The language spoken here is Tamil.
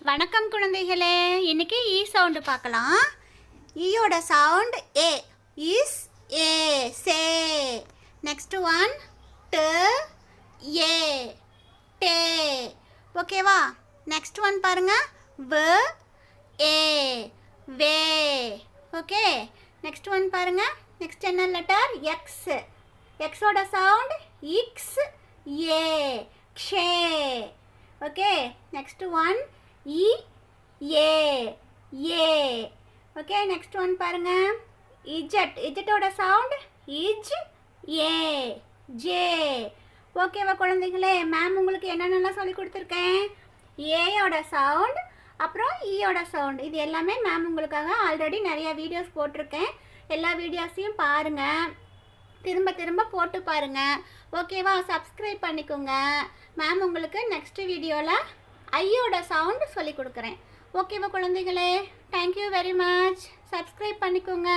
வணக்கம் குழந்தைகளே. இன்னைக்கு ஈ சவுண்டு பார்க்கலாம். ஈயோட சவுண்ட் ஏ. இஸ் ஏ சே. நெக்ஸ்ட் ஒன் ட ஏ டே. ஓகேவா? நெக்ஸ்ட் ஒன் பாருங்க வ A way. Okay. Next one பாருங்க. நெக்ஸ்ட் என்ன லெட்டர்? எக்ஸ். எக்ஸோட சவுண்ட் இக்ஸ் ஏ க்ஷே. ஓகே. நெக்ஸ்ட் ஒன் இ A A. Okay. Next one பாருங்க இஜட். இஜட்டோட சவுண்ட் இஜ் ஏ ஜே. ஓகேவா குழந்தைகளே? மேம் உங்களுக்கு என்னென்னலாம் சொல்லி கொடுத்துருக்கேன்? ஏயோட சவுண்ட், அப்புறம் ஈயோட சவுண்ட், இது எல்லாமே மேம் உங்களுக்காக ஆல்ரெடி நிறைய வீடியோஸ் போட்டிருக்கேன். எல்லா வீடியோஸையும் பாருங்கள், திரும்ப திரும்ப போட்டு பாருங்கள். ஓகேவா? சப்ஸ்கிரைப் பண்ணிக்கோங்க. மேம் உங்களுக்கு நெக்ஸ்ட் வீடியோவில் ஐயோட சவுண்ட் சொல்லி கொடுக்குறேன். ஓகேவா குழந்தைகளே? Thank you very much. சப்ஸ்கிரைப் பண்ணிக்கோங்க.